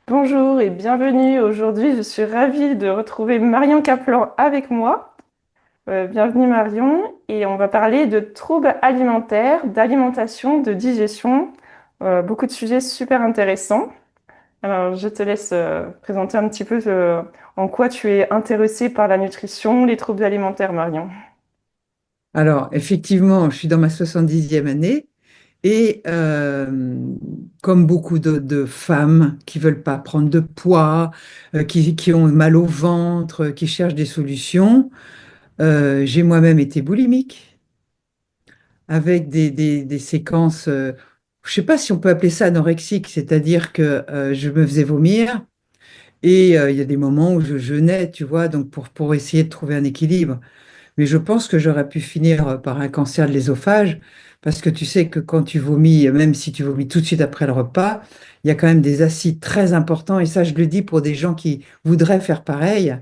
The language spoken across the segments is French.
Bonjour et bienvenue. Aujourd'hui, je suis ravie de retrouver Marion Kaplan avec moi. Bienvenue Marion. Et on va parler de troubles alimentaires, d'alimentation, de digestion. Beaucoup de sujets super intéressants. Alors, je te laisse présenter un petit peu en quoi tu es intéressée par la nutrition, les troubles alimentaires, Marion. Alors, effectivement, je suis dans ma 70e année et comme beaucoup de femmes qui veulent pas prendre de poids, qui ont mal au ventre, qui cherchent des solutions, j'ai moi-même été boulimique avec des séquences, je sais pas si on peut appeler ça anorexique, c'est-à-dire que je me faisais vomir et il y a des moments où je jeûnais, tu vois, donc pour essayer de trouver un équilibre. Mais je pense que j'aurais pu finir par un cancer de l'ésophage, parce que tu sais que quand tu vomis, même si tu vomis tout de suite après le repas, il y a quand même des acides très importants, et ça je le dis pour des gens qui voudraient faire pareil.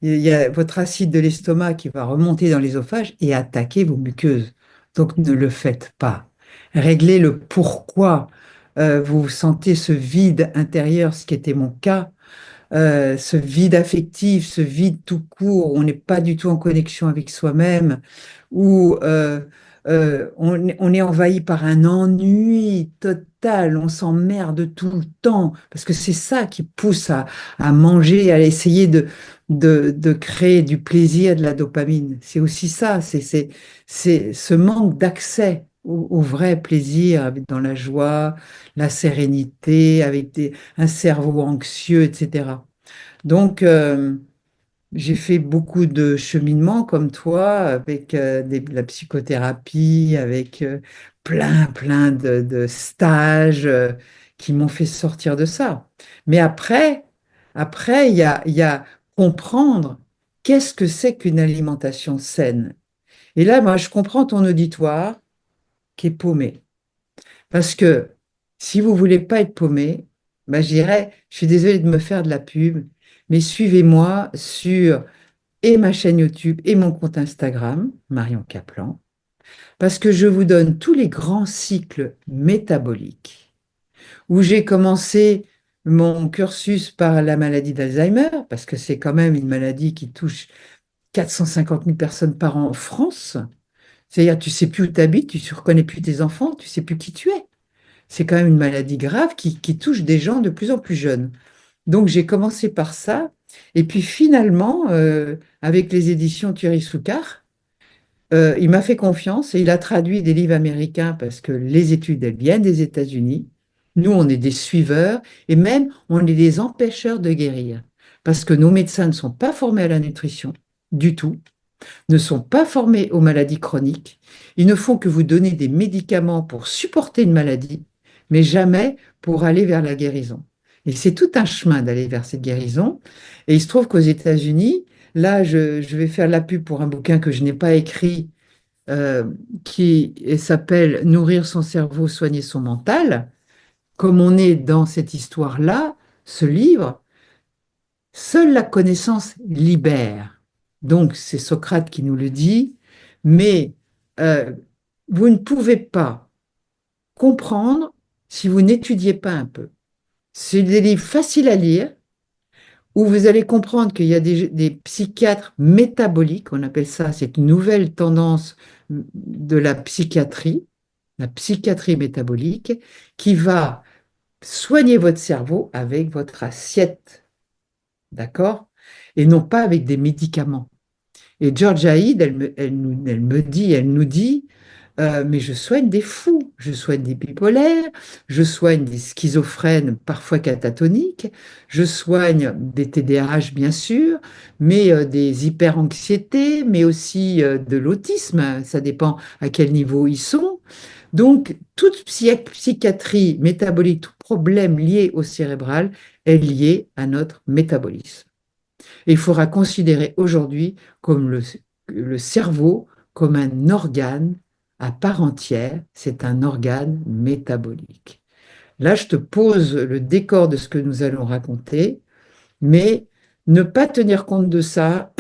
Il y a votre acide de l'estomac qui va remonter dans l'ésophage et attaquer vos muqueuses. Donc ne le faites pas. Réglez le pourquoi vous sentez ce vide intérieur, ce qui était mon cas, ce vide affectif, ce vide tout court, où on n'est pas du tout en connexion avec soi-même, où on est envahi par un ennui total, on s'emmerde tout le temps, parce que c'est ça qui pousse à manger, à essayer de créer du plaisir, de la dopamine. C'est aussi ça, c'est ce manque d'accès au vrai plaisir, dans la joie, la sérénité, avec un cerveau anxieux, etc. Donc, j'ai fait beaucoup de cheminement comme toi, avec la psychothérapie, avec plein de stages qui m'ont fait sortir de ça. Mais après, il y a comprendre qu'est-ce que c'est qu'une alimentation saine. Et là, moi, je comprends ton auditoire qui est paumé. Parce que si vous voulez pas être paumé, bah, je dirais, je suis désolée de me faire de la pub, mais suivez-moi sur et ma chaîne YouTube et mon compte Instagram, Marion Kaplan, parce que je vous donne tous les grands cycles métaboliques, où j'ai commencé mon cursus par la maladie d'Alzheimer, parce que c'est quand même une maladie qui touche 450 000 personnes par an en France. C'est-à-dire, tu sais plus où tu habites, tu ne reconnais plus tes enfants, tu sais plus qui tu es. C'est quand même une maladie grave qui touche des gens de plus en plus jeunes. Donc j'ai commencé par ça. Et puis finalement, avec les éditions Thierry Soucard, il m'a fait confiance et il a traduit des livres américains parce que les études, elles viennent des États-Unis. Nous, on est des suiveurs et même on est des empêcheurs de guérir. Parce que nos médecins ne sont pas formés à la nutrition du tout, ne sont pas formés aux maladies chroniques. Ils ne font que vous donner des médicaments pour supporter une maladie, mais jamais pour aller vers la guérison. Et c'est tout un chemin d'aller vers cette guérison. Et il se trouve qu'aux États-Unis, là, je vais faire la pub pour un bouquin que je n'ai pas écrit, euh, qui s'appelle Nourrir son cerveau, soigner son mental. Comme on est dans cette histoire-là, ce livre, seule la connaissance libère. Donc, c'est Socrate qui nous le dit, mais euh, vous ne pouvez pas comprendre si vous n'étudiez pas un peu. C'est des livres faciles à lire où vous allez comprendre qu'il y a des psychiatres métaboliques, on appelle ça cette nouvelle tendance de la psychiatrie métabolique, qui va soigner votre cerveau avec votre assiette, d'accord? Et non pas avec des médicaments. Et Georgia Hyde, elle me dit, elle nous dit, mais je soigne des fous, je soigne des bipolaires, je soigne des schizophrènes parfois catatoniques, je soigne des TDAH bien sûr, mais des hyperanxiétés, mais aussi de l'autisme, ça dépend à quel niveau ils sont. Donc, toute psychiatrie métabolique, tout problème lié au cérébral est lié à notre métabolisme. Et il faudra considérer aujourd'hui comme le cerveau comme un organe à part entière, c'est un organe métabolique. Là, je te pose le décor de ce que nous allons raconter, mais ne pas tenir compte de ça,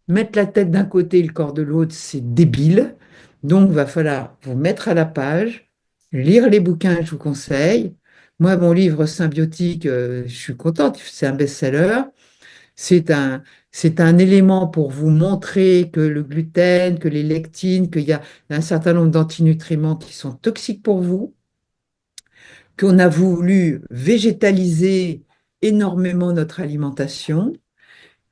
mettre la tête d'un côté et le corps de l'autre, c'est débile. Donc, il va falloir vous mettre à la page, lire les bouquins que je vous conseille. Moi, mon livre Symbiotique, je suis contente, c'est un best-seller. C'est un, c'est un élément pour vous montrer que le gluten, que les lectines, qu'il y a un certain nombre d'antinutriments qui sont toxiques pour vous, qu'on a voulu végétaliser énormément notre alimentation.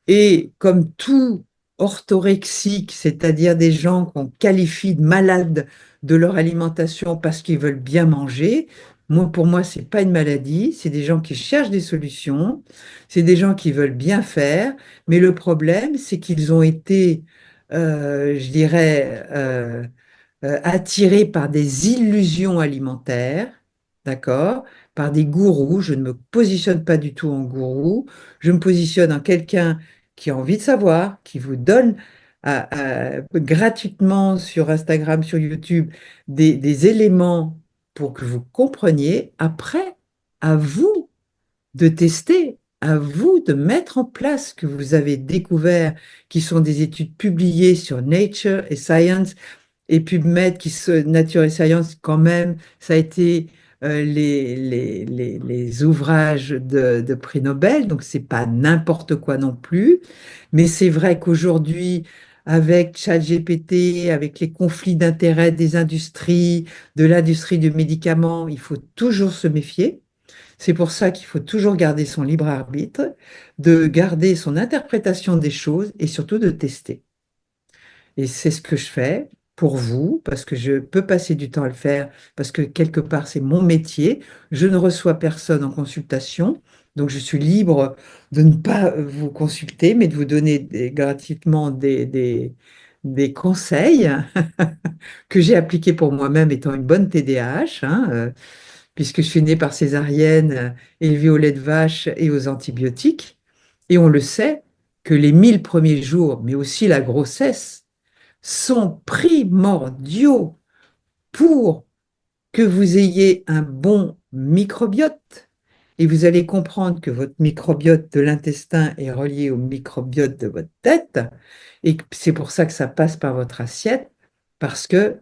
Et comme tout orthorexique, c'est-à-dire des gens qu'on qualifie de malades de leur alimentation parce qu'ils veulent bien manger, moi, pour moi, c'est pas une maladie, c'est des gens qui cherchent des solutions, c'est des gens qui veulent bien faire, mais le problème, c'est qu'ils ont été, je dirais, attirés par des illusions alimentaires, d'accord? Par des gourous. Je ne me positionne pas du tout en gourou. Je me positionne en quelqu'un qui a envie de savoir, qui vous donne gratuitement sur Instagram, sur YouTube, des éléments pour que vous compreniez. Après, à vous de tester, à vous de mettre en place ce que vous avez découvert, qui sont des études publiées sur Nature et Science et PubMed, Nature et Science, quand même, ça a été les ouvrages de prix Nobel, donc c'est pas n'importe quoi non plus. Mais c'est vrai qu'aujourd'hui, avec ChatGPT, avec les conflits d'intérêts des industries, de l'industrie du médicament, il faut toujours se méfier. C'est pour ça qu'il faut toujours garder son libre arbitre, de garder son interprétation des choses et surtout de tester. Et c'est ce que je fais pour vous, parce que je peux passer du temps à le faire, parce que quelque part, c'est mon métier. Je ne reçois personne en consultation, donc je suis libre de ne pas vous consulter, mais de vous donner gratuitement des conseils que j'ai appliqués pour moi-même étant une bonne TDAH, hein, puisque je suis née par césarienne, élevée au lait de vache et aux antibiotiques. Et on le sait que les 1000 premiers jours, mais aussi la grossesse, sont primordiaux pour que vous ayez un bon microbiote. Et vous allez comprendre que votre microbiote de l'intestin est relié au microbiote de votre tête. Et c'est pour ça que ça passe par votre assiette, parce que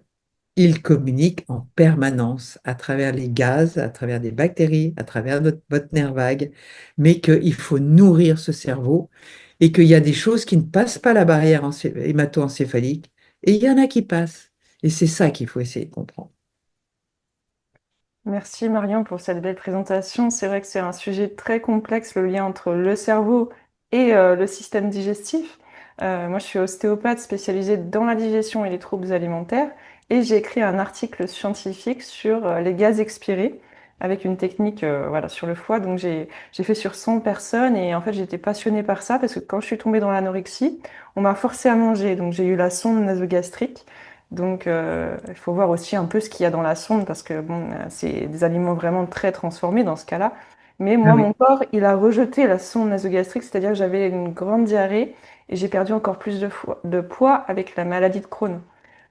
il communique en permanence à travers les gaz, à travers des bactéries, à travers votre nerf vague, mais qu'il faut nourrir ce cerveau et qu'il y a des choses qui ne passent pas la barrière hémato-encéphalique et il y en a qui passent. Et c'est ça qu'il faut essayer de comprendre. Merci Marion pour cette belle présentation. C'est vrai que c'est un sujet très complexe, le lien entre le cerveau et le système digestif. Moi, je suis ostéopathe spécialisée dans la digestion et les troubles alimentaires et j'ai écrit un article scientifique sur les gaz expirés avec une technique voilà, sur le foie. Donc, j'ai fait sur 100 personnes et en fait, j'étais passionnée par ça parce que quand je suis tombée dans l'anorexie, on m'a forcé à manger. Donc, j'ai eu la sonde nasogastrique. Donc, il faut voir aussi un peu ce qu'il y a dans la sonde parce que bon, c'est des aliments vraiment très transformés dans ce cas-là. Mais Ah moi, oui, mon corps, il a rejeté la sonde nasogastrique, c'est-à-dire que j'avais une grande diarrhée et j'ai perdu encore plus de poids avec la maladie de Crohn.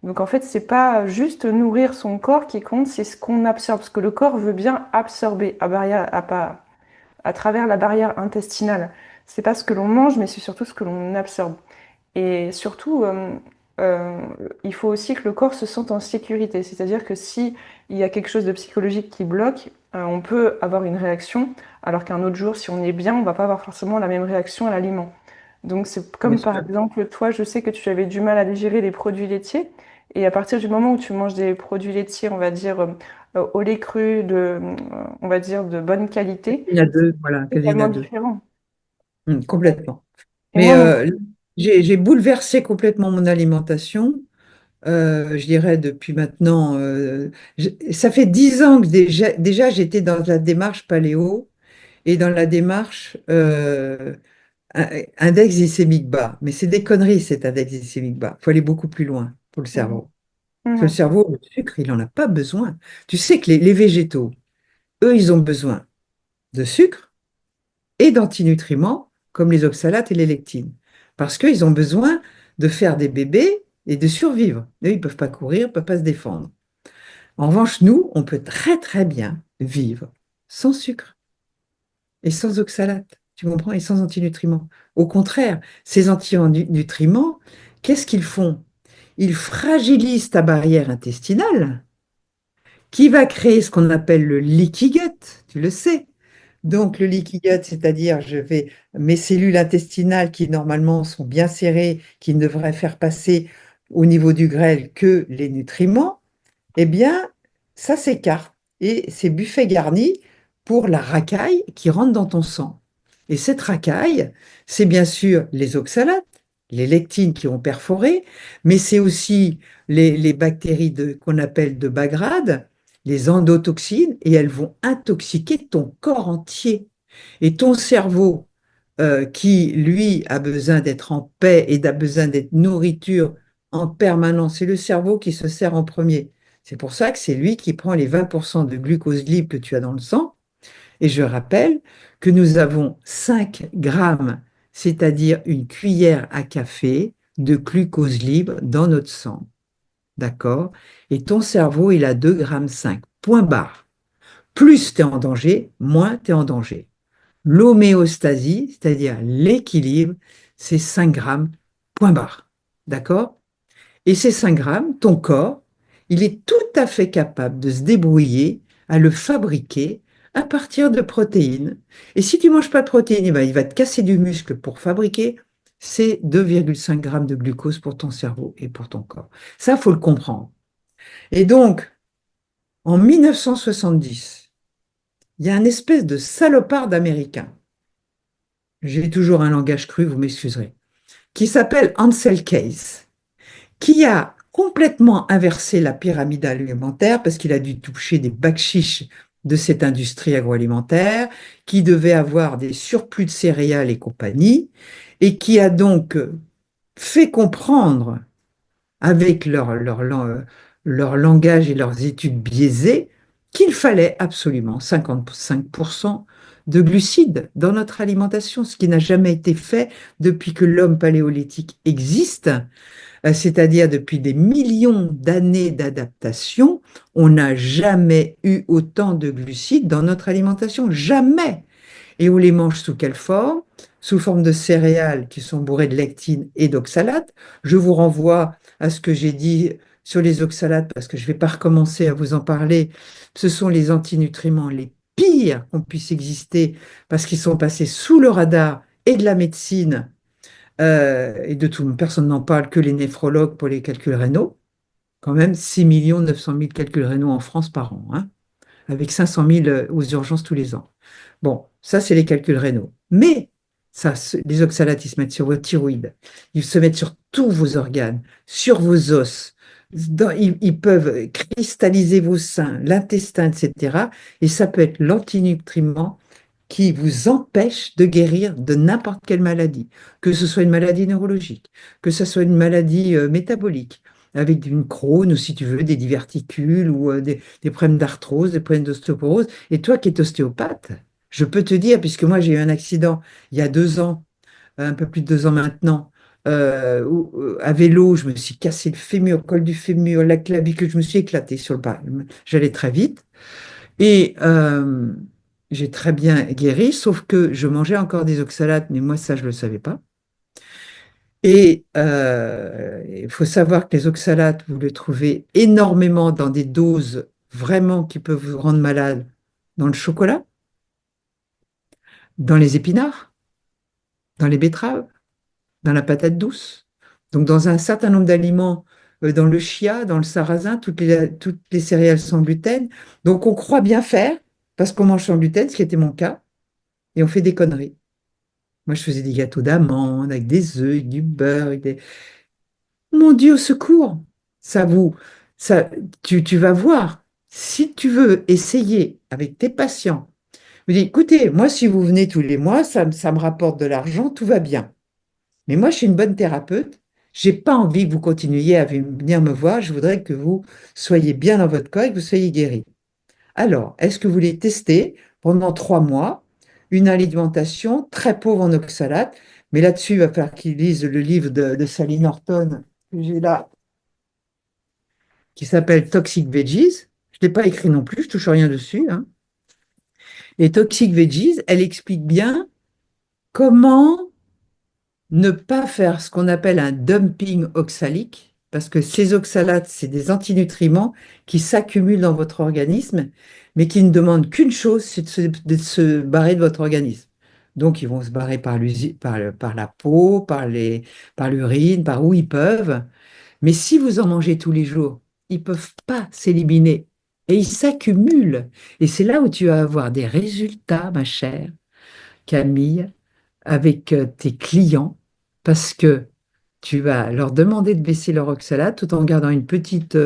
Donc, en fait, c'est pas juste nourrir son corps qui compte, c'est ce qu'on absorbe, parce que le corps veut bien absorber à travers la barrière intestinale. C'est pas ce que l'on mange, mais c'est surtout ce que l'on absorbe. Et surtout, euh, il faut aussi que le corps se sente en sécurité. C'est-à-dire que si il y a quelque chose de psychologique qui bloque, on peut avoir une réaction, alors qu'un autre jour, si on est bien, on va pas avoir forcément la même réaction à l'aliment. Donc c'est bien comme par sûr. exemple, toi, je sais que tu avais du mal à digérer les produits laitiers. Et à partir du moment où tu manges des produits laitiers, on va dire au lait cru, on va dire de bonne qualité, Il y en a deux, voilà, c'est il y en totalement a deux. différent. Complètement. Et Mais moi, mon... j'ai bouleversé complètement mon alimentation. Je dirais depuis maintenant, ça fait 10 ans que déjà j'étais dans la démarche paléo et dans la démarche index glycémique bas. Mais c'est des conneries cet index glycémique bas. Il faut aller beaucoup plus loin pour le Mhm. cerveau. Parce que le Mhm. cerveau, le sucre, il n'en a pas besoin. Tu sais que les végétaux, eux, ils ont besoin de sucre et d'antinutriments comme les oxalates et les lectines. Parce qu'ils ont besoin de faire des bébés et de survivre. Eux, ils ne peuvent pas courir, ils ne peuvent pas se défendre. En revanche, nous, on peut très très bien vivre sans sucre et sans oxalate, tu comprends, et sans antinutriments. Au contraire, ces antinutriments, qu'est-ce qu'ils font? Ils fragilisent ta barrière intestinale qui va créer ce qu'on appelle le leaky gut. tu le sais. Donc, le leaky gut, c'est-à-dire mes cellules intestinales qui normalement sont bien serrées, qui ne devraient faire passer au niveau du grêle que les nutriments, eh bien, ça s'écarte et c'est buffet garni pour la racaille qui rentre dans ton sang. Et cette racaille, c'est bien sûr les oxalates, les lectines qui ont perforé, mais c'est aussi les bactéries qu'on appelle de bas grade, les endotoxines, et elles vont intoxiquer ton corps entier. Et ton cerveau, qui, lui, a besoin d'être en paix et a besoin d'être nourriture en permanence, c'est le cerveau qui se sert en premier. C'est pour ça que c'est lui qui prend les 20% de glucose libre que tu as dans le sang. Et je rappelle que nous avons 5 grammes, c'est-à-dire une cuillère à café de glucose libre dans notre sang. D'accord? Et ton cerveau, il a 2,5 grammes. Point barre. Plus tu es en danger, moins tu es en danger. L'homéostasie, c'est-à-dire l'équilibre, c'est 5 grammes, point barre. D'accord? Et ces 5 grammes, ton corps, il est tout à fait capable de se débrouiller à le fabriquer à partir de protéines. Et si tu ne manges pas de protéines, eh ben, il va te casser du muscle pour fabriquer ces 2,5 grammes de glucose pour ton cerveau et pour ton corps. Ça, il faut le comprendre. Et donc, en 1970, il y a un espèce de salopard d'Américain, j'ai toujours un langage cru, vous m'excuserez, qui s'appelle Ansel Keys, qui a complètement inversé la pyramide alimentaire parce qu'il a dû toucher des bacs chiches de cette industrie agroalimentaire, qui devait avoir des surplus de céréales et compagnie, et qui a donc fait comprendre avec leur langage et leurs études biaisées qu'il fallait absolument 55% de glucides dans notre alimentation, ce qui n'a jamais été fait depuis que l'homme paléolithique existe, c'est-à-dire depuis des millions d'années d'adaptation, on n'a jamais eu autant de glucides dans notre alimentation, jamais. Et on les mange sous quelle forme? Sous forme de céréales qui sont bourrées de lectine et d'oxalates. Je vous renvoie à ce que j'ai dit sur les oxalates parce que je ne vais pas recommencer à vous en parler. Ce sont les antinutriments les pires qu'on puisse exister parce qu'ils sont passés sous le radar et de la médecine et de tout. Personne n'en parle que les néphrologues pour les calculs rénaux. Quand même 6 900 000 calculs rénaux en France par an, hein, avec 500 000 aux urgences tous les ans. Bon, ça, c'est les calculs rénaux. Mais ça, les oxalates, ils se mettent sur votre thyroïde, ils se mettent sur tous vos organes, sur vos os. Ils peuvent cristalliser vos seins, l'intestin, etc. Et ça peut être l'antinutriment qui vous empêche de guérir de n'importe quelle maladie, que ce soit une maladie neurologique, que ce soit une maladie métabolique, avec une Crohn ou si tu veux, des diverticules ou des problèmes d'arthrose, des problèmes d'ostéoporose. Et toi qui es ostéopathe, je peux te dire, puisque moi j'ai eu un accident il y a 2 ans, un peu plus de 2 ans maintenant, à vélo, je me suis cassé le fémur, col du fémur, la clavicule, je me suis éclaté sur le pas. J'allais très vite et j'ai très bien guéri, sauf que je mangeais encore des oxalates, mais moi ça je ne le savais pas. Et il faut savoir que les oxalates, vous les trouvez énormément dans des doses vraiment qui peuvent vous rendre malade dans le chocolat, dans les épinards, dans les betteraves, dans la patate douce. Donc dans un certain nombre d'aliments, dans le chia, dans le sarrasin, toutes les céréales sans gluten. Donc on croit bien faire parce qu'on mange sans gluten, ce qui était mon cas, et on fait des conneries. Moi, je faisais des gâteaux d'amandes avec des œufs, avec du beurre, Mon Dieu, au secours! Ça vous, ça, tu vas voir. Si tu veux essayer avec tes patients, me dis, écoutez, moi, si vous venez tous les mois, ça me rapporte de l'argent, tout va bien. Mais moi, je suis une bonne thérapeute. J'ai pas envie que vous continuiez à venir me voir. Je voudrais que vous soyez bien dans votre corps et que vous soyez guéri. Alors, est-ce que vous voulez tester pendant 3 mois une alimentation très pauvre en oxalates? Mais là-dessus, il va falloir qu'ils lisent le livre de Sally Norton que j'ai là, qui s'appelle Toxic Veggies. Je ne l'ai pas écrit non plus, je touche rien dessus, hein. Et Toxic Veggies, elle explique bien comment ne pas faire ce qu'on appelle un dumping oxalique, parce que ces oxalates, c'est des antinutriments qui s'accumulent dans votre organisme, mais qui ne demandent qu'une chose, c'est de se barrer de votre organisme. Donc, ils vont se barrer par la peau, par l'urine, par où ils peuvent. Mais si vous en mangez tous les jours, ils ne peuvent pas s'éliminer et ils s'accumulent. Et c'est là où tu vas avoir des résultats, ma chère Camille, avec tes clients, parce que tu vas leur demander de baisser leur oxalate tout en gardant une petite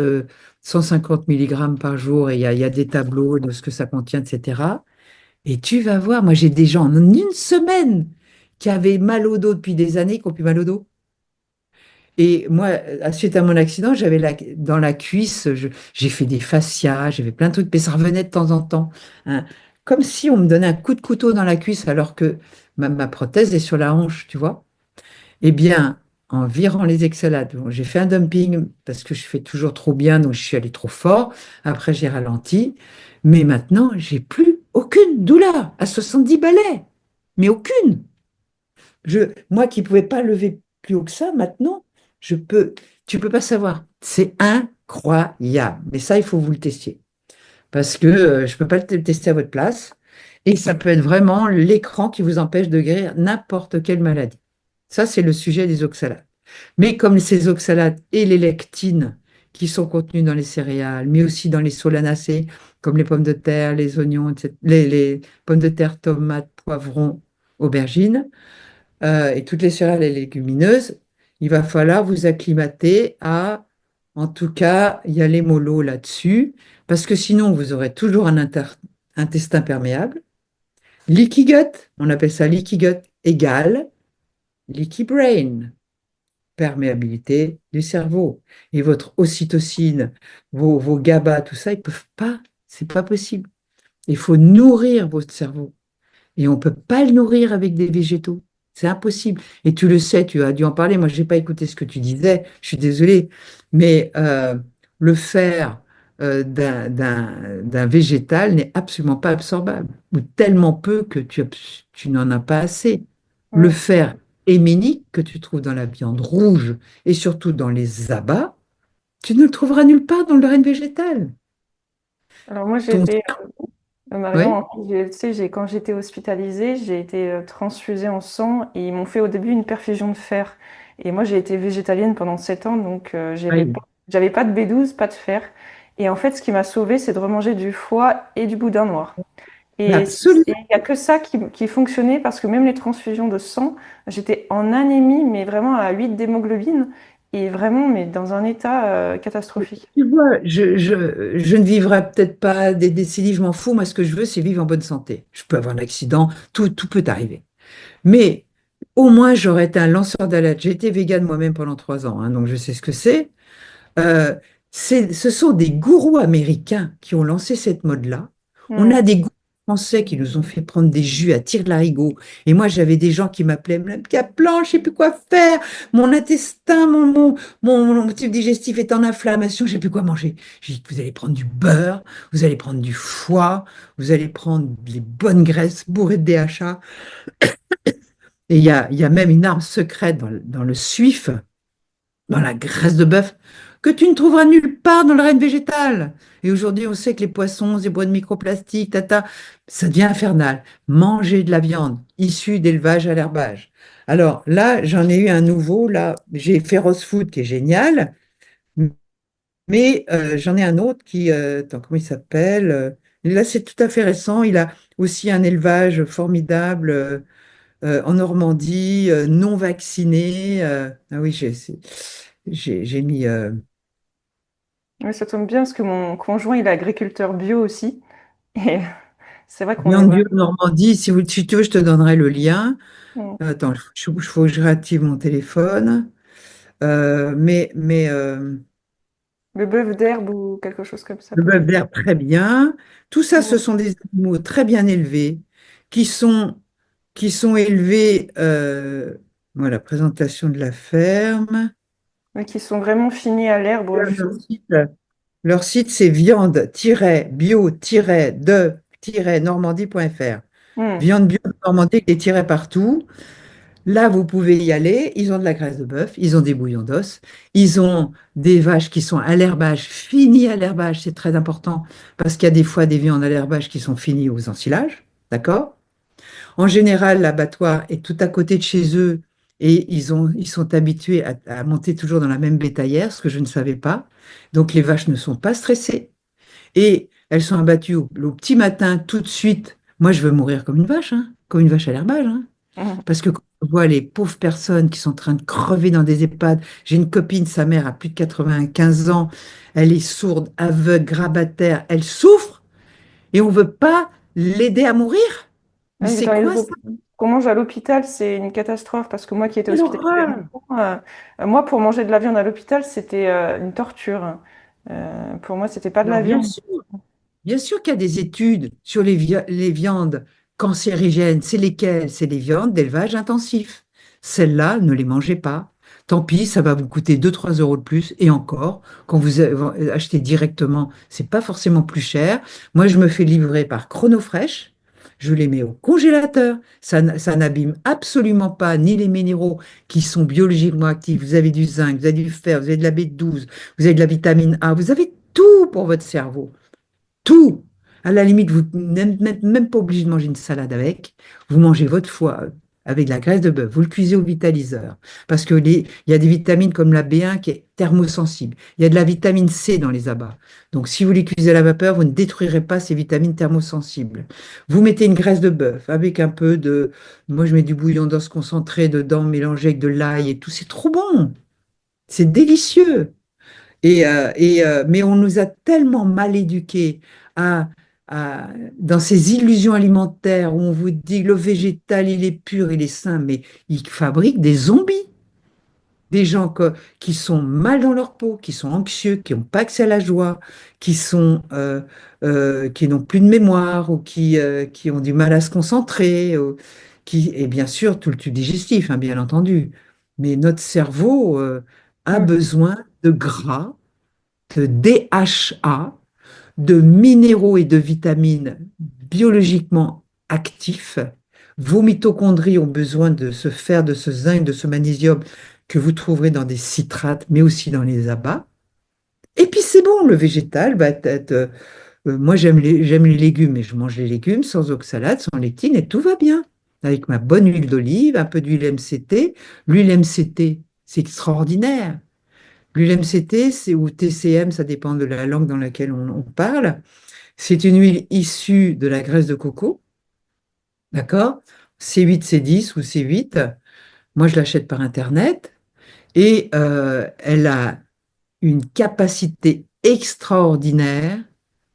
150 mg par jour, et il y a des tableaux de ce que ça contient, etc. Et tu vas voir, moi j'ai des gens en une semaine qui avaient mal au dos depuis des années, qui ont plus mal au dos. Et moi, suite à mon accident, dans la cuisse, j'ai fait des fascias, j'ai fait plein de trucs, mais ça revenait de temps en temps, hein. Comme si on me donnait un coup de couteau dans la cuisse alors que ma prothèse est sur la hanche, tu vois. Eh bien, en virant les exhalates, bon, j'ai fait un dumping parce que je fais toujours trop bien, donc je suis allé trop fort. Après, j'ai ralenti. Mais maintenant, j'ai plus aucune douleur à 70 balais. Mais aucune. Moi qui ne pouvais pas lever plus haut que ça, maintenant, je peux. Tu peux pas savoir. C'est incroyable. Mais ça, il faut vous le tester. Parce que je ne peux pas le tester à votre place. Et ça peut être vraiment l'écran qui vous empêche de guérir n'importe quelle maladie. Ça, c'est le sujet des oxalates. Mais comme ces oxalates et les lectines qui sont contenus dans les céréales, mais aussi dans les solanacées, comme les pommes de terre, les oignons, etc., les pommes de terre, tomates, poivrons, aubergines, et toutes les céréales et légumineuses, il va falloir vous acclimater à, en tout cas, y aller mollo là-dessus, parce que sinon, vous aurez toujours un intestin perméable. Leaky gut, on appelle ça leaky gut égale leaky brain, perméabilité du cerveau. Et votre ocytocine, vos GABA, tout ça, ils peuvent pas, c'est pas possible. Il faut nourrir votre cerveau. Et on ne peut pas le nourrir avec des végétaux. C'est impossible. Et tu le sais, tu as dû en parler. Moi, je n'ai pas écouté ce que tu disais. Je suis désolée. Mais le fer d'un végétal n'est absolument pas absorbable, ou tellement peu que tu n'en as pas assez. Le Mm. fer héménique que tu trouves dans la viande rouge et surtout dans les abats, tu ne le trouveras nulle part dans le règne végétal. Alors moi, j'ai Ton... été, Marion, Ouais, en fait, tu sais, quand j'étais hospitalisée, j'ai été transfusée en sang et ils m'ont fait au début une perfusion de fer. Et moi, j'ai été végétalienne pendant 7 ans, donc ouais. j'avais pas de B12, pas de fer. Et en fait, ce qui m'a sauvée, c'est de remanger du foie et du boudin noir. Mais Et il absolument. n'y a que ça qui fonctionnait parce que même les transfusions de sang, j'étais en anémie, mais vraiment à 8 d'hémoglobine et vraiment, mais dans un état catastrophique. Tu vois, je ne vivrai peut-être pas des décennies, je m'en fous. Moi, ce que je veux, c'est vivre en bonne santé. Je peux avoir un accident, tout peut arriver. Mais au moins, j'aurais été un lanceur d'alerte. J'ai été végane moi-même pendant 3 ans, hein, donc je sais ce que c'est. Euh, ce sont des gourous américains qui ont lancé cette mode-là. On Hmm. a des gourous français qui nous ont fait prendre des jus à tire-larigot. Et moi, j'avais des gens qui m'appelaient, Madame Caplan, je ne sais plus quoi faire. Mon intestin, mon tube digestif est en inflammation, je ne sais plus quoi manger. J'ai dit, vous allez prendre du beurre, vous allez prendre du foie, vous allez prendre les bonnes graisses bourrées de DHA. Et il y a même une arme secrète dans le suif, dans la graisse de bœuf, que tu ne trouveras nulle part dans le règne végétal. Et aujourd'hui, on sait que les poissons, les bois de microplastiques, ça devient infernal. Manger de la viande issue d'élevage à l'herbage. Alors là, j'en ai eu un nouveau. Là, j'ai Feroz Food qui est génial, mais j'en ai un autre qui, attends, comment il s'appelle? Là, c'est tout à fait récent. Il a aussi un élevage formidable en Normandie, non vacciné. Ah oui, j'ai mis Oui, ça tombe bien parce que mon conjoint, il est agriculteur bio aussi. Et c'est vrai qu'on est Viande vraiment. Bio Normandie. Si tu veux, je te donnerai le lien. Hmm. Attends, il faut que je réactive mon téléphone. Mais Le bœuf d'herbe ou quelque chose comme ça, le bœuf peut-être. vert, très bien. Tout ça, ce Hmm. sont des animaux très bien élevés qui sont, qui sont élevés. Voilà, présentation de la ferme. Mais qui sont vraiment finis à l'herbe, Leur justement. site, leur site, c'est viande-bio-de-normandie.fr. Hmm. Viande bio de Normandie avec des tirets partout. Là, vous pouvez y aller. Ils ont de la graisse de bœuf, ils ont des bouillons d'os, ils ont des vaches qui sont à l'herbage, finies à l'herbage, c'est très important parce qu'il y a des fois des viandes à l'herbage qui sont finies aux ensilages, d'accord? En général, l'abattoir est tout à côté de chez eux et ils sont habitués à monter toujours dans la même bétaillère, ce que je ne savais pas. Donc les vaches ne sont pas stressées et elles sont abattues au petit matin tout de suite. Moi, je veux mourir comme une vache à l'herbage, hein. Mhm. Parce que quand on voit les pauvres personnes qui sont en train de crever dans des EHPAD, j'ai une copine, sa mère a plus de 95 ans, elle est sourde, aveugle, grabataire, elle souffre et on ne veut pas l'aider à mourir. Mais Oui, c'est quoi ça? qu'on mange à l'hôpital, c'est une catastrophe parce que moi qui étais Quelle hospitalisée il y a horreur! longtemps, moi pour manger de la viande à l'hôpital, c'était une torture. Pour moi, c'était pas de Alors la viande. bien sûr qu'il y a des études sur les viandes cancérigènes. C'est lesquelles? C'est les viandes d'élevage intensif. Celles-là, ne les mangez pas. Tant pis, ça va vous coûter 2-3 € de plus. Et encore, quand vous achetez directement, c'est pas forcément plus cher. Moi, je me fais livrer par Chronofresh. Je les mets au congélateur. Ça n'abîme absolument pas ni les minéraux qui sont biologiquement actifs. Vous avez du zinc, vous avez du fer, vous avez de la B12, vous avez de la vitamine A, vous avez tout pour votre cerveau. Tout. À la limite, vous n'êtes même pas obligé de manger une salade avec. Vous mangez votre foie avec de la graisse de bœuf. Vous le cuisez au vitaliseur. Parce que il y a des vitamines comme la B1 qui est thermosensible. Il y a de la vitamine C dans les abats. Donc, si vous les cuisez à la vapeur, vous ne détruirez pas ces vitamines thermosensibles. Vous mettez une graisse de bœuf avec un peu de... Moi, je mets du bouillon d'os concentré dedans, mélangé avec de l'ail et tout. C'est trop bon. C'est délicieux. Mais on nous a tellement mal éduqués à, à- dans ces illusions alimentaires où on vous dit le végétal, il est pur, il est sain, mais ils fabriquent des zombies, des gens qui sont mal dans leur peau, qui sont anxieux, qui n'ont pas accès à la joie, qui n'ont plus de mémoire ou qui ont du mal à se concentrer, et bien sûr tout le tube digestif, hein, bien entendu. Mais notre cerveau, a Mm. besoin de gras, de DHA, de minéraux et de vitamines biologiquement actifs. Vos mitochondries ont besoin de se faire de ce zinc, de ce magnésium que vous trouverez dans des citrates, mais aussi dans les abats. Et puis c'est bon, le végétal va être... moi j'aime les légumes, et je mange les légumes sans oxalate, sans lectine, et tout va bien. Avec ma bonne huile d'olive, un peu d'huile MCT. L'huile MCT, c'est extraordinaire. L'huile MCT, c'est ou TCM, ça dépend de la langue dans laquelle on parle. C'est une huile issue de la graisse de coco, d'accord? C8, C10 ou C8. Moi, je l'achète par Internet et elle a une capacité extraordinaire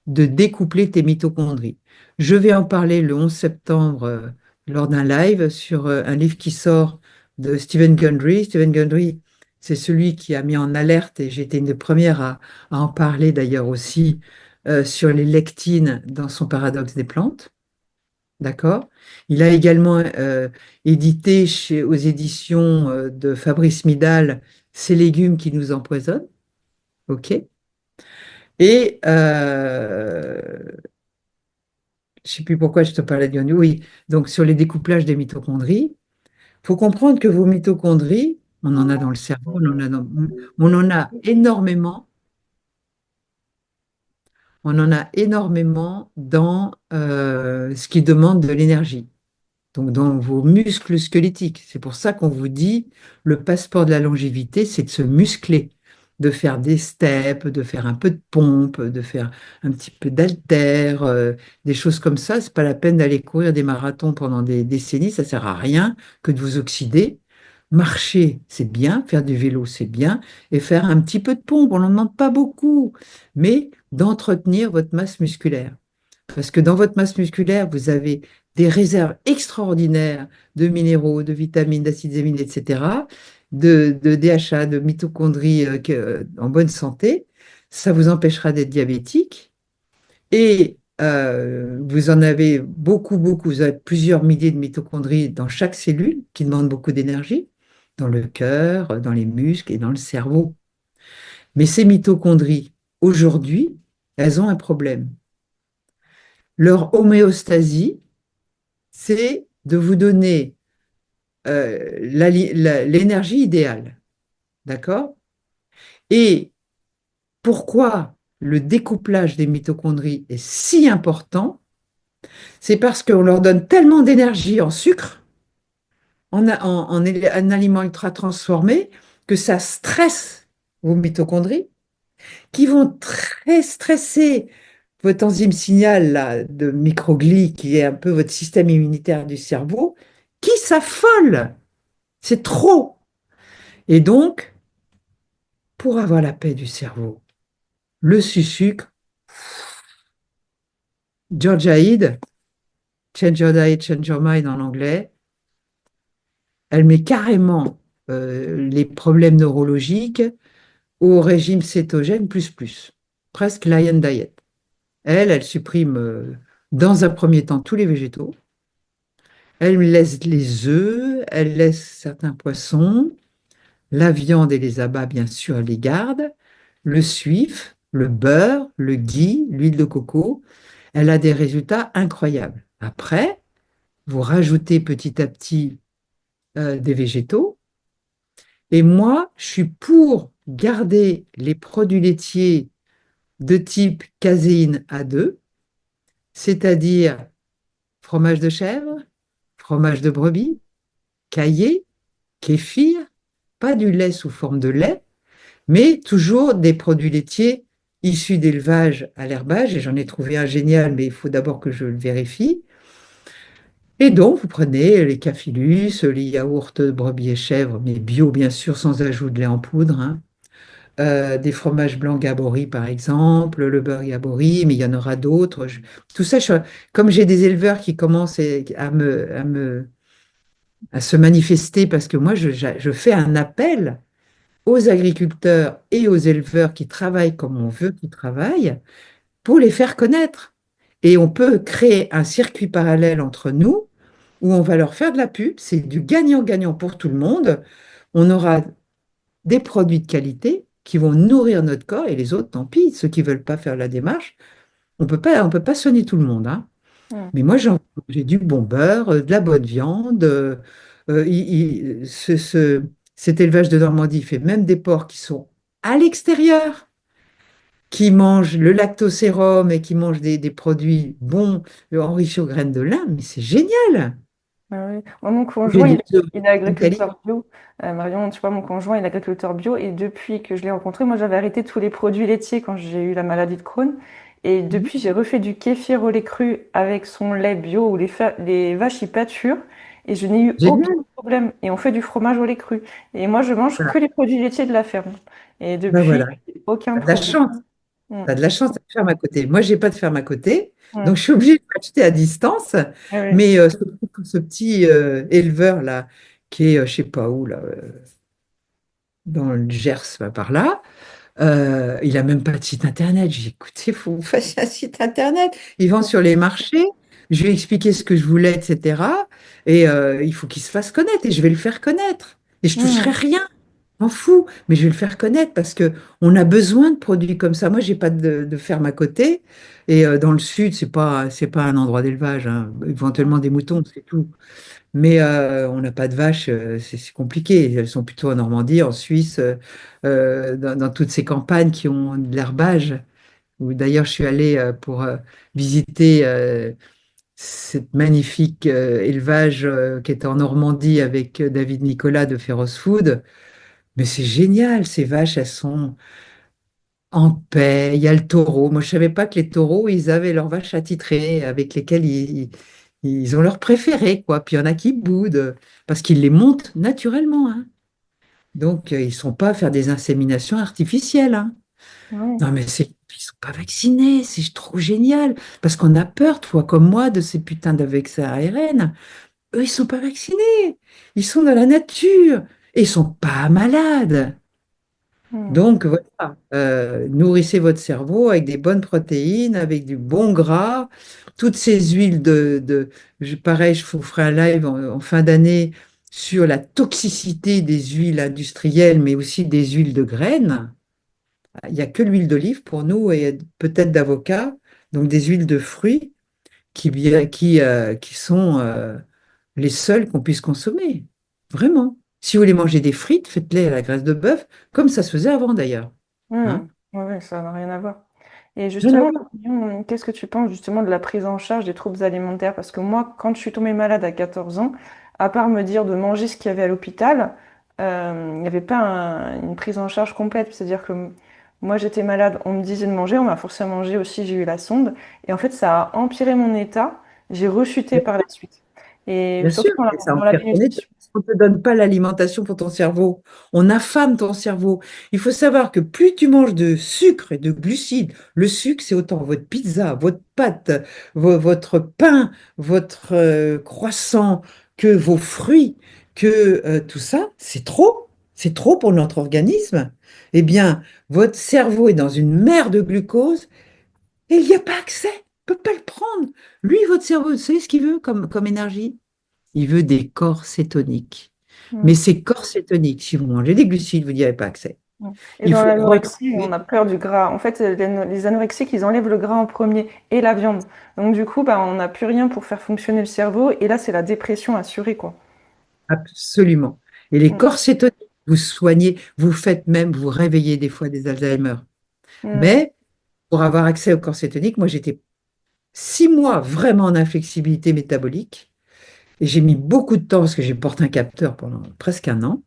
de découpler tes mitochondries. Je vais en parler le 11 septembre lors d'un live sur un livre qui sort de Stephen Gundry. Stephen Gundry, c'est celui qui a mis en alerte, et j'ai été une des premières à en parler d'ailleurs aussi, sur les lectines dans son paradoxe des plantes. D'accord? Il a également édité aux éditions de Fabrice Midal Ces légumes qui nous empoisonnent. OK? Et je ne sais plus pourquoi je te parlais de guano. Oui, donc sur les découplages des mitochondries, il faut comprendre que vos mitochondries, on en a dans le cerveau, on en a énormément, on en a énormément dans ce qui demande de l'énergie. Donc dans vos muscles squelettiques. C'est pour ça qu'on vous dit le passeport de la longévité, c'est de se muscler, de faire des steps, de faire un peu de pompe, de faire un petit peu d'haltère, des choses comme ça. C'est pas la peine d'aller courir des marathons pendant des décennies, ça sert à rien que de vous oxyder. Marcher, c'est bien, faire du vélo, c'est bien, et faire un petit peu de pompe, on n'en demande pas beaucoup, mais d'entretenir votre masse musculaire. Parce que dans votre masse musculaire, vous avez des réserves extraordinaires de minéraux, de vitamines, d'acides aminés, etc., de DHA, de mitochondries en bonne santé. Ça vous empêchera d'être diabétique. Et vous en avez beaucoup, beaucoup. Vous avez plusieurs milliers de mitochondries dans chaque cellule qui demandent beaucoup d'énergie, dans le cœur, dans les muscles et dans le cerveau. Mais ces mitochondries, aujourd'hui, elles ont un problème. Leur homéostasie, c'est de vous donner l'énergie idéale. D'accord? Et pourquoi le découplage des mitochondries est si important? C'est parce qu'on leur donne tellement d'énergie en sucre, en aliments ultra transformés, que ça stresse vos mitochondries, qui vont très stresser votre enzyme signal là, de microglie, qui est un peu votre système immunitaire du cerveau, qui s'affole. C'est trop. Et donc, pour avoir la paix du cerveau, le sucre, Georgia Ede, Change Your Diet, Change Your Mind en anglais, elle met carrément les problèmes neurologiques au régime cétogène plus plus, presque Lion Diet. Elle supprime dans un premier temps tous les végétaux, elle laisse les œufs, elle laisse certains poissons, la viande et les abats, bien sûr, elle les garde, le suif, le beurre, le ghee, l'huile de coco. Elle a des résultats incroyables. Après, vous rajoutez petit à petit des végétaux. Et moi, je suis pour garder les produits laitiers de type caséine A2, c'est-à-dire fromage de chèvre, fromage de brebis, caillé, kéfir, pas du lait sous forme de lait, mais toujours des produits laitiers issus d'élevage à l'herbage. Et j'en ai trouvé un génial, mais il faut d'abord que je le vérifie. Et donc, vous prenez les cafilus, les yaourts de brebis et chèvre, mais bio bien sûr, sans ajout de lait en poudre, hein. Des fromages blancs Gabori par exemple, le beurre Gabori, mais il y en aura d'autres. Tout ça, comme j'ai des éleveurs qui commencent à se manifester, parce que moi, je fais un appel aux agriculteurs et aux éleveurs qui travaillent comme on veut qu'ils travaillent pour les faire connaître. Et on peut créer un circuit parallèle entre nous où on va leur faire de la pub. C'est du gagnant-gagnant pour tout le monde. On aura des produits de qualité qui vont nourrir notre corps et les autres, tant pis, ceux qui ne veulent pas faire la démarche. On peut pas soigner tout le monde, hein. Mm. Mais moi, j'ai du bon beurre, de la bonne viande. Cet élevage de Normandie fait même des porcs qui sont à l'extérieur, qui mangent le lactosérum et qui mangent des produits bons, enrichis aux graines de lin. Mais c'est génial! Ah oui. Moi, mon J'ai conjoint, des il est bonne qualité. agriculteur bio. Marion, tu vois, mon conjoint, il est agriculteur bio. Et depuis que je l'ai rencontré, moi, j'avais arrêté tous les produits laitiers quand j'ai eu la maladie de Crohn. Et depuis, j'ai refait du kéfir au lait cru avec son lait bio où les vaches y pâturent. Et je n'ai eu aucun Génial! problème. Et on fait du fromage au lait cru. Et moi, je mange Voilà. que les produits laitiers de la ferme. Et Ben depuis, voilà. aucun T'as de la problème. chance. Mm. Tu as de la chance de ferme à côté. Moi, j'ai pas de ferme à côté, donc Mm. je suis obligée de l'acheter à distance. Ah oui. Mais ce petit éleveur là, qui est, je sais pas où là, dans le Gers, par là, il a même pas de site internet. J'ai dit, écoutez, il faut que vous fassiez un site internet. Il vend sur les marchés. Je lui ai expliqué ce que je voulais, etc. Et il faut qu'il se fasse connaître. Et je vais le faire connaître. Et je toucherai Mm. rien. M'en fous, mais je vais le faire connaître parce que on a besoin de produits comme ça. Moi, j'ai pas de ferme à côté et dans le sud, c'est pas un endroit d'élevage, hein. Éventuellement des moutons, c'est tout. Mais on n'a pas de vaches, c'est compliqué. Elles sont plutôt en Normandie, en Suisse, dans toutes ces campagnes qui ont de l'herbage. Où d'ailleurs, je suis allée pour visiter cette magnifique élevage qui était en Normandie avec David Nicolas de Feroz Food. Mais c'est génial, ces vaches, elles sont en paix. Il y a le taureau. Moi, je ne savais pas que les taureaux, ils avaient leurs vaches attitrées avec lesquelles ils ont leur préféré, quoi. Puis il y en a qui boudent parce qu'ils les montent naturellement, hein. Donc, ils ne sont pas à faire des inséminations artificielles, hein. Oui. Non, mais ils sont pas vaccinés. C'est trop génial. Parce qu'on a peur, toi comme moi, de ces putains de vaccins ARN. Eux, ils sont pas vaccinés. Ils sont dans la nature. Et ils sont pas malades. Mm. Donc voilà, nourrissez votre cerveau avec des bonnes protéines, avec du bon gras, toutes ces huiles pareil, je vous ferai un live en fin d'année sur la toxicité des huiles industrielles, mais aussi des huiles de graines. Il n'y a que l'huile d'olive pour nous et peut-être d'avocat, donc des huiles de fruits qui sont les seules qu'on puisse consommer. Vraiment. Si vous voulez manger des frites, faites-les à la graisse de bœuf, comme ça se faisait avant d'ailleurs. Hein? Ouais, ouais, ça n'a rien à voir. Et Rien à justement, voir. qu'est-ce que tu penses justement de la prise en charge des troubles alimentaires? Parce que moi, quand je suis tombée malade à 14 ans, à part me dire de manger ce qu'il y avait à l'hôpital, il n'y avait pas une prise en charge complète. C'est-à-dire que moi, j'étais malade, on me disait de manger, on m'a forcé à manger aussi, j'ai eu la sonde. Et en fait, ça a empiré mon état. J'ai rechuté par la suite. Et Bien surtout sûr, et ça dans la empire ton état. malnutrition. On ne te donne pas l'alimentation pour ton cerveau. On affame ton cerveau. Il faut savoir que plus tu manges de sucre et de glucides, le sucre, c'est autant votre pizza, votre pâte, votre pain, votre croissant, que vos fruits, que tout ça, c'est trop. C'est trop pour notre organisme. Eh bien, votre cerveau est dans une mer de glucose et il n'y a pas accès. Il ne peut pas le prendre. Lui, votre cerveau, vous savez ce qu'il veut comme énergie? Il veut des corps cétoniques. Mais Mm. ces corps cétoniques, si vous mangez des glucides, vous n'y avez pas accès. Mm. Et Il dans faut l'anorexie, on retrouver a peur du gras. En fait, les anorexiques, ils enlèvent le gras en premier et la viande. Donc du coup, bah, on n'a plus rien pour faire fonctionner le cerveau. Et là, c'est la dépression assurée, quoi. absolument. Et les Mm. corps cétoniques, vous soignez, vous faites même, vous réveillez des fois des Alzheimer. Mm. Mais pour avoir accès aux corps cétoniques, moi j'étais 6 mois vraiment en inflexibilité métabolique. Et j'ai mis beaucoup de temps parce que j'ai porté un capteur pendant presque un an,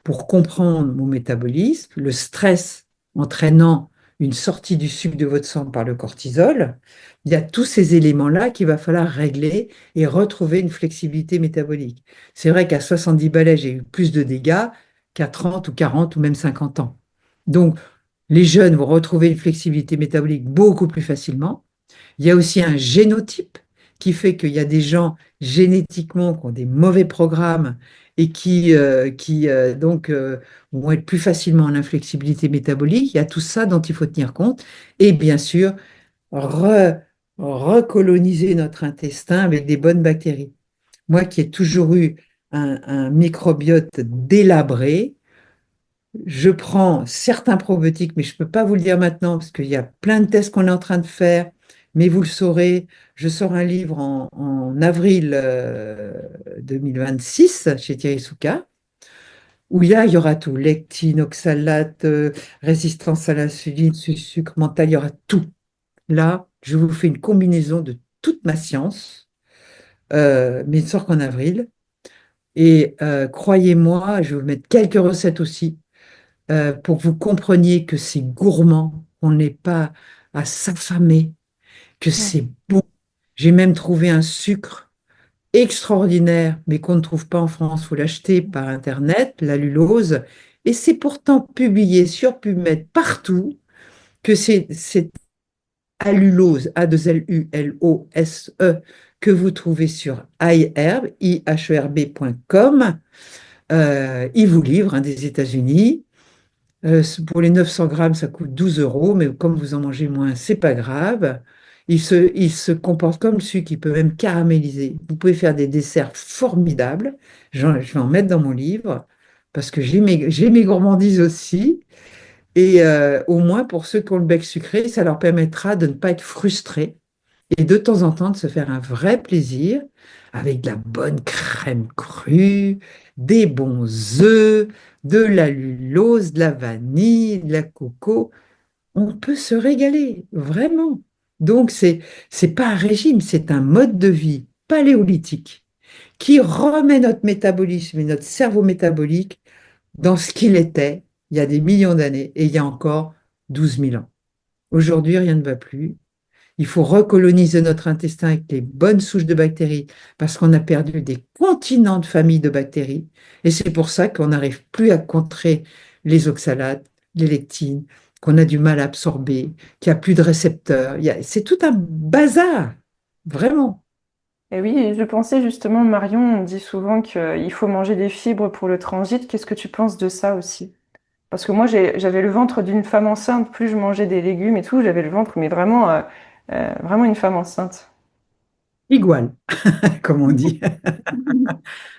pour comprendre mon métabolisme, le stress entraînant une sortie du sucre de votre sang par le cortisol. Il y a tous ces éléments-là qu'il va falloir régler et retrouver une flexibilité métabolique. C'est vrai qu'à 70 balais, j'ai eu plus de dégâts qu'à 30 ou 40 ou même 50 ans. Donc, les jeunes vont retrouver une flexibilité métabolique beaucoup plus facilement. Il y a aussi un génotype qui fait qu'il y a des gens génétiquement qui ont des mauvais programmes et qui vont être plus facilement en inflexibilité métabolique. Il y a tout ça dont il faut tenir compte. Et bien sûr, re- recoloniser notre intestin avec des bonnes bactéries. Moi qui ai toujours eu un microbiote délabré, je prends certains probiotiques, mais je ne peux pas vous le dire maintenant parce qu'il y a plein de tests qu'on est en train de faire, mais vous le saurez. Je sors un livre en avril 2026 chez Thierry Souka, où il y aura tout, lectine, oxalate, résistance à l'insuline, sucre mental, il y aura tout. Là, je vous fais une combinaison de toute ma science, mais il ne sort qu'en avril. Et croyez-moi, je vais vous mettre quelques recettes aussi pour que vous compreniez que c'est gourmand, qu'on n'est pas à s'affamer, que Mm. c'est bon. J'ai même trouvé un sucre extraordinaire, mais qu'on ne trouve pas en France. Il faut l'acheter par Internet, la lulose. Et c'est pourtant publié sur PubMed partout que c'est cette allulose, A2LULOSE, que vous trouvez sur iHerb, iherb.com. Ils vous livrent des États-Unis. Pour les 900 grammes, ça coûte 12 euros, mais comme vous en mangez moins, c'est pas grave. Il se comporte comme le sucre, il peut même caraméliser. Vous pouvez faire des desserts formidables. Je vais en mettre dans mon livre parce que j'ai mes gourmandises aussi. Et au moins, pour ceux qui ont le bec sucré, ça leur permettra de ne pas être frustrés et de temps en temps de se faire un vrai plaisir avec de la bonne crème crue, des bons œufs, de la lulose, de la vanille, de la coco. On peut se régaler, vraiment. Donc, c'est pas un régime, c'est un mode de vie paléolithique qui remet notre métabolisme et notre cerveau métabolique dans ce qu'il était il y a des millions d'années et il y a encore 12 000 ans. Aujourd'hui, rien ne va plus. Il faut recoloniser notre intestin avec les bonnes souches de bactéries parce qu'on a perdu des continents de familles de bactéries. Et c'est pour ça qu'on n'arrive plus à contrer les oxalates, les lectines, qu'on a du mal à absorber, qu'il n'y a plus de récepteurs. C'est tout un bazar, vraiment. Et oui, je pensais justement, Marion, on dit souvent qu'il faut manger des fibres pour le transit. Qu'est-ce que tu penses de ça aussi? Parce que moi, j'avais le ventre d'une femme enceinte. Plus je mangeais des légumes et tout, j'avais le ventre, mais vraiment, vraiment une femme enceinte. Igual, comme on dit.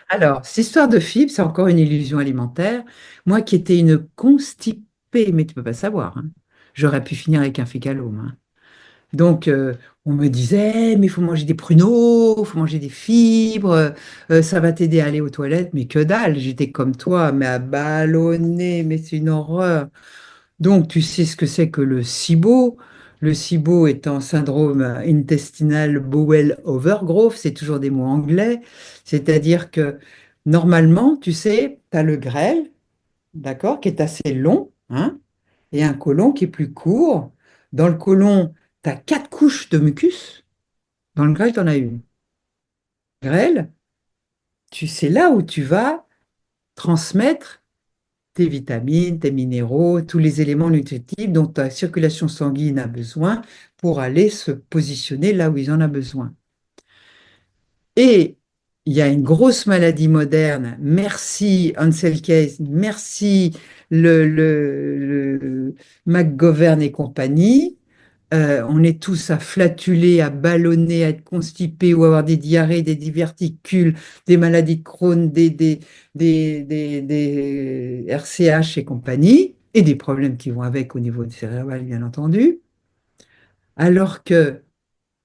Alors, cette histoire de fibres, c'est encore une illusion alimentaire. Moi qui étais une constipée, mais tu peux pas savoir, hein, j'aurais pu finir avec un fécalome. Hein. Donc, on me disait, mais il faut manger des pruneaux, il faut manger des fibres, ça va t'aider à aller aux toilettes. Mais que dalle, j'étais comme toi, mais à ballonner, mais c'est une horreur. Donc, tu sais ce que c'est que le SIBO. Le SIBO étant syndrome intestinal bowel overgrowth, c'est toujours des mots anglais. C'est-à-dire que normalement, tu sais, tu as le grêle, d'accord, qui est assez long, hein, et un côlon qui est plus court. Dans le côlon, tu as quatre couches de mucus. Dans le grêle, tu en as une. Grêle, tu sais là où tu vas transmettre tes vitamines, tes minéraux, tous les éléments nutritifs dont ta circulation sanguine a besoin pour aller se positionner là où ils en ont besoin. Et il y a une grosse maladie moderne. Merci Ansel Keys, merci le McGovern et compagnie. On est tous à flatuler, à ballonner, à être constipés ou avoir des diarrhées, des diverticules, des maladies de Crohn, des RCH et compagnie, et des problèmes qui vont avec au niveau du cérébral, bien entendu. Alors que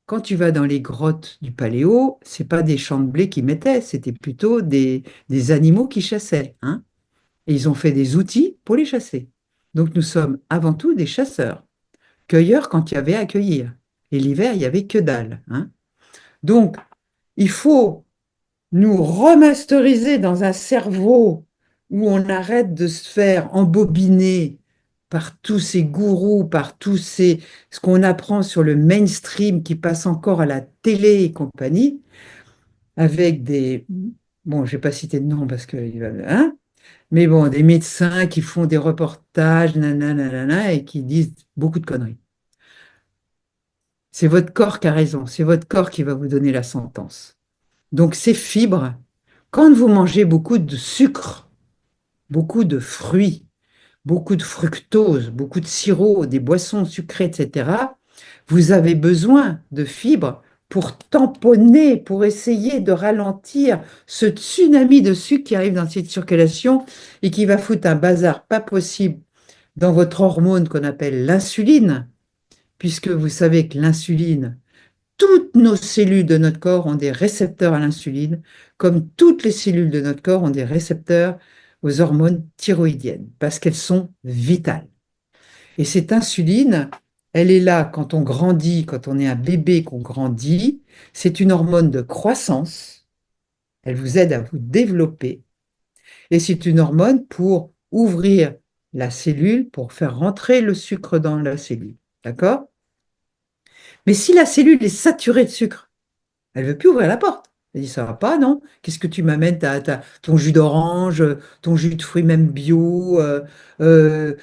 quand tu vas dans les grottes du Paléo, c'est pas des champs de blé qui mettaient, c'était plutôt des animaux qui chassaient, hein. Et ils ont fait des outils pour les chasser. Donc nous sommes avant tout des chasseurs, cueilleurs quand il y avait à cueillir. Et l'hiver, il y avait que dalle, hein. Donc, il faut nous remasteriser dans un cerveau où on arrête de se faire embobiner par tous ces gourous, par ce qu'on apprend sur le mainstream qui passe encore à la télé et compagnie, avec bon, je vais pas citer de nom parce que, hein, mais bon, des médecins qui font des reportages, nanana, nanana, et qui disent beaucoup de conneries. C'est votre corps qui a raison, c'est votre corps qui va vous donner la sentence. Donc ces fibres, quand vous mangez beaucoup de sucre, beaucoup de fruits, beaucoup de fructose, beaucoup de sirop, des boissons sucrées, etc., vous avez besoin de fibres pour tamponner, pour essayer de ralentir ce tsunami de sucre qui arrive dans cette circulation et qui va foutre un bazar pas possible dans votre hormone qu'on appelle l'insuline, puisque vous savez que l'insuline, toutes nos cellules de notre corps ont des récepteurs à l'insuline, comme toutes les cellules de notre corps ont des récepteurs aux hormones thyroïdiennes, parce qu'elles sont vitales. Et cette insuline, elle est là quand on grandit, quand on est un bébé, qu'on grandit. C'est une hormone de croissance. Elle vous aide à vous développer. Et c'est une hormone pour ouvrir la cellule, pour faire rentrer le sucre dans la cellule. D'accord? Mais si la cellule est saturée de sucre, elle veut plus ouvrir la porte. Elle dit, ça va pas, non? Qu'est-ce que tu m'amènes? Ton jus d'orange, ton jus de fruits même bio, euh,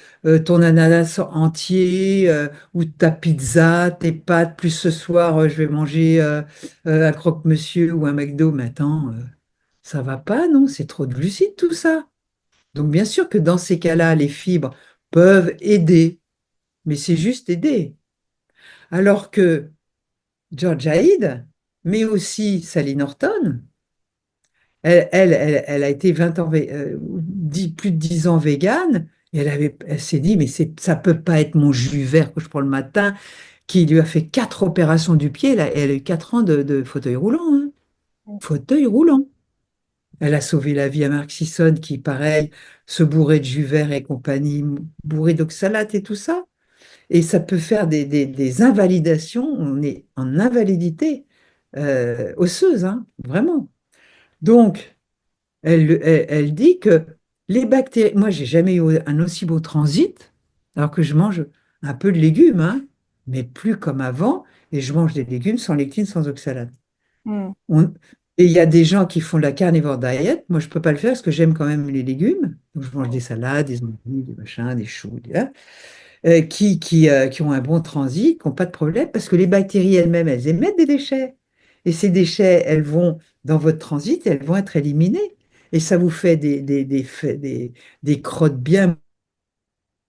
ton ananas entier, ou ta pizza, tes pâtes, plus ce soir, je vais manger un croque-monsieur ou un McDo. Mais attends, ça va pas, non? C'est trop de glucides, tout ça. Donc bien sûr que dans ces cas-là, les fibres peuvent aider, mais c'est juste aider. Alors que Georgia Hyde, mais aussi Sally Norton, elle a été 20 ans, plus de 10 ans végane, et elle s'est dit, mais ça peut pas être mon jus vert que je prends le matin, qui lui a fait 4 opérations du pied, elle a eu 4 ans de fauteuil roulant, hein. Fauteuil roulant. Elle a sauvé la vie à Mark Sisson, qui, pareil, se bourrait de jus vert et compagnie, bourré d'oxalate et tout ça. Et ça peut faire des invalidations, on est en invalidité osseuse, hein, vraiment. Donc, elle dit que les bactéries, moi, j'ai jamais eu un aussi beau transit, alors que je mange un peu de légumes, hein, mais plus comme avant, et je mange des légumes sans lectine, sans oxalate. Mm. On- Et il y a des gens qui font de la carnivore diet. Moi, je peux pas le faire parce que j'aime quand même les légumes. Donc, je mange des salades, des embrouilles, des machins, des choux, hein, qui ont un bon transit, qui n'ont pas de problème, parce que les bactéries elles-mêmes, elles émettent des déchets. Et ces déchets, elles vont dans votre transit, elles vont être éliminées. Et ça vous fait des crottes bien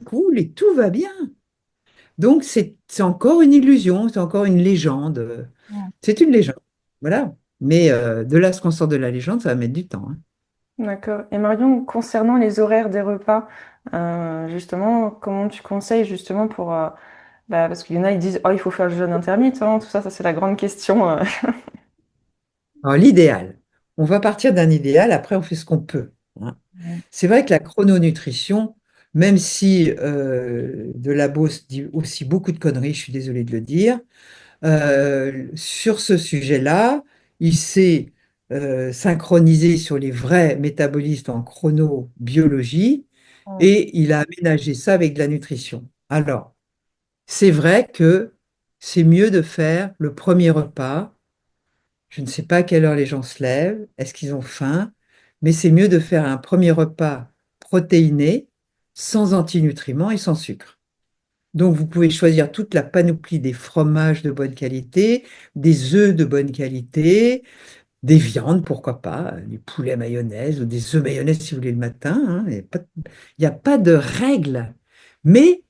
cool et tout va bien. Donc, c'est encore une illusion, c'est encore une légende. Mm. C'est une légende. Voilà. Mais de là à ce qu'on sort de la légende, ça va mettre du temps, hein. D'accord. Et Marion, concernant les horaires des repas, justement, comment tu conseilles justement pour Bah, parce qu'il y en a, ils disent, oh, il faut faire le jeûne intermittent, tout ça, ça c'est la grande question. Alors, l'idéal, on va partir d'un idéal, après on fait ce qu'on peut, hein. C'est vrai que la chrononutrition, même si Delabos dit aussi beaucoup de conneries, je suis désolée de le dire, sur ce sujet-là, il s'est synchronisé sur les vrais métabolistes en chronobiologie Mm. et il a aménagé ça avec de la nutrition. Alors, c'est vrai que c'est mieux de faire le premier repas. Je ne sais pas à quelle heure les gens se lèvent, est-ce qu'ils ont faim, mais c'est mieux de faire un premier repas protéiné, sans antinutriments et sans sucre. Donc, vous pouvez choisir toute la panoplie des fromages de bonne qualité, des œufs de bonne qualité, des viandes, pourquoi pas, du poulet mayonnaise ou des œufs mayonnaise si vous voulez le matin, hein. Il n'y a pas de règle. Mais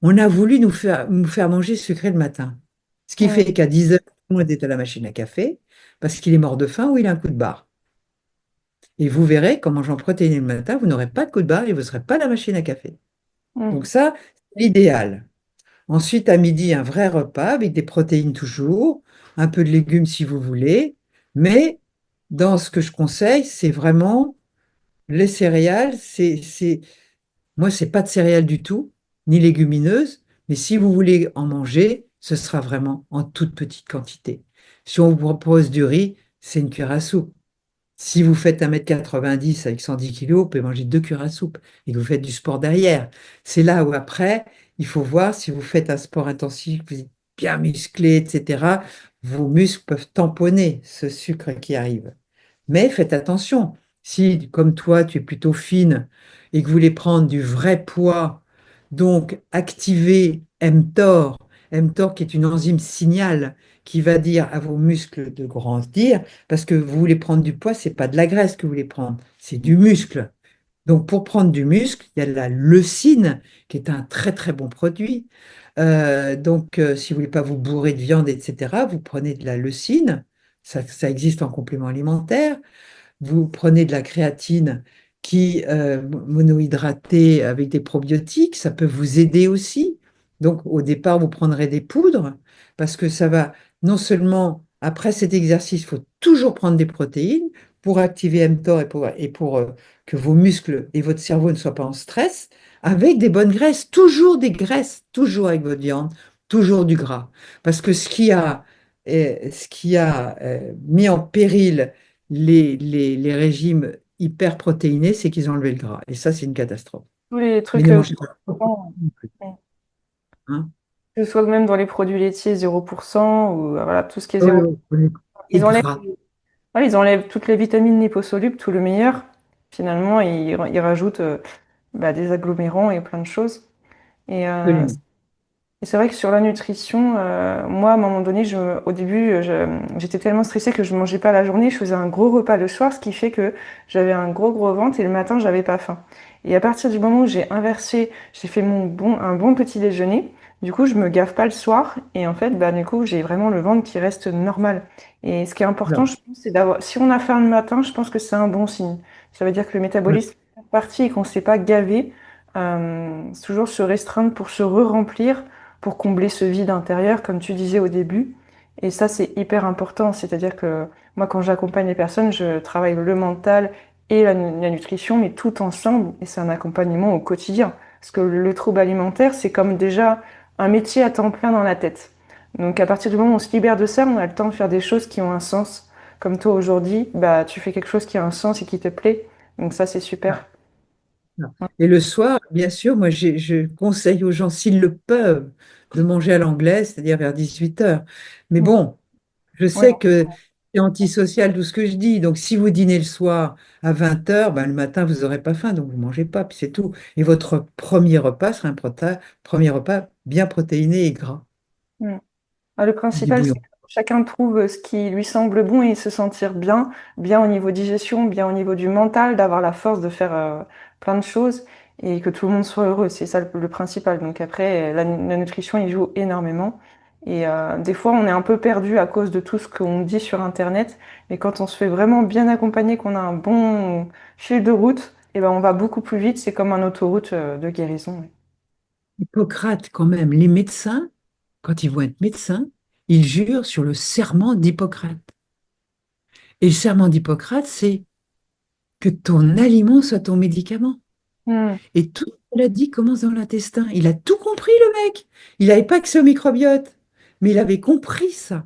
on a voulu nous faire manger sucré le matin. Ce qui Mm. fait qu'à 10 heures, tout le monde est à la machine à café parce qu'il est mort de faim ou il a un coup de barre. Et vous verrez qu'en mangeant protéiné le matin, vous n'aurez pas de coup de barre et vous ne serez pas à la machine à café. Mm. Donc ça, c'est l'idéal. Ensuite, à midi, un vrai repas avec des protéines toujours, un peu de légumes si vous voulez. Mais dans ce que je conseille, c'est vraiment les céréales. Moi, c'est pas de céréales du tout, ni légumineuses. Mais si vous voulez en manger, ce sera vraiment en toute petite quantité. Si on vous propose du riz, c'est une cuillère à soupe. Si vous faites 1,90 m avec 110 kilos, vous pouvez manger 2 cuillères à soupe et que vous faites du sport derrière. C'est là où après, il faut voir si vous faites un sport intensif, vous êtes bien musclé, etc. Vos muscles peuvent tamponner ce sucre qui arrive. Mais faites attention, si comme toi, tu es plutôt fine et que vous voulez prendre du vrai poids, donc activez mTOR, mTOR qui est une enzyme signal qui va dire à vos muscles de grandir, parce que vous voulez prendre du poids, c'est pas de la graisse que vous voulez prendre, c'est du muscle. Donc pour prendre du muscle, il y a la leucine, qui est un très très bon produit. Si vous voulez pas vous bourrer de viande, etc., vous prenez de la leucine, ça existe en complément alimentaire. Vous prenez de la créatine qui monohydratée avec des probiotiques, ça peut vous aider aussi. Donc au départ, vous prendrez des poudres parce que ça va non seulement après cet exercice, il faut toujours prendre des protéines pour activer mTOR et pour que vos muscles et votre cerveau ne soient pas en stress, avec des bonnes graisses, toujours avec votre viande, toujours du gras. Parce que ce qui a mis en péril les régimes hyper protéinés, c'est qu'ils ont enlevé le gras. Et ça, c'est une catastrophe. Tous les Mais trucs, ne mangez pas trop, mm. hein. Que ce soit même dans les produits laitiers 0%, ou voilà, tout ce qui est Oh, 0%. et Ils enlèvent, gras. ouais, ils enlèvent toutes les vitamines liposolubles, tout le meilleur. Finalement, ils rajoutent des agglomérants et plein de choses. Et, Absolument. c'est vrai que sur la nutrition, moi, à un moment donné, au début, j'étais tellement stressée que je mangeais pas la journée. Je faisais un gros repas le soir, ce qui fait que j'avais un gros ventre et le matin, j'avais pas faim. Et à partir du moment où j'ai inversé, j'ai fait un bon petit déjeuner. Du coup, je me gaffe pas le soir et en fait, du coup, j'ai vraiment le ventre qui reste normal. Et ce qui est important, Alors, je pense, c'est d'avoir, si on a faim le matin, je pense que c'est un bon signe. Ça veut dire que le ouais, métabolisme est parti et qu'on s'est pas gavé. C'est toujours se restreindre pour se re-remplir pour combler ce vide intérieur, comme tu disais au début. Et ça, c'est hyper important. C'est-à-dire que moi, quand j'accompagne les personnes, je travaille le mental et la nutrition, mais tout ensemble. Et c'est un accompagnement au quotidien. Parce que le trouble alimentaire, c'est comme déjà un métier à temps plein dans la tête. Donc à partir du moment où on se libère de ça, on a le temps de faire des choses qui ont un sens. Comme toi aujourd'hui, tu fais quelque chose qui a un sens et qui te plaît. Donc ça, c'est ouais, super. ouais. Et le soir, bien sûr, moi, je conseille aux gens, s'ils le peuvent, de manger à l'anglaise, c'est-à-dire vers 18 heures. Mais bon, je Ouais. sais que c'est antisocial tout ce que je dis. Donc, si vous dînez le soir à 20 heures, ben, le matin, vous n'aurez pas faim, donc vous ne mangez pas, puis c'est tout. Et votre premier repas sera premier repas bien protéiné et gras, Mm. Le du principal, c'est bouillon. que chacun trouve ce qui lui semble bon et se sentir bien, bien au niveau digestion, bien au niveau du mental, d'avoir la force de faire plein de choses et que tout le monde soit heureux. C'est ça le principal. Donc après, la nutrition, il joue énormément. Et des fois, on est un peu perdu à cause de tout ce qu'on dit sur Internet. Mais quand on se fait vraiment bien accompagner, qu'on a un bon fil de route, on va beaucoup plus vite. C'est comme une autoroute de guérison. Hippocrate, quand même, les médecins. quand ils vont être médecins, ils jurent sur le serment d'Hippocrate. Et le serment d'Hippocrate, c'est que ton aliment soit ton médicament. Mm, Et toute maladie commence dans l'intestin. Il a tout compris, le mec. Il n'avait pas accès au microbiote, mais il avait compris ça,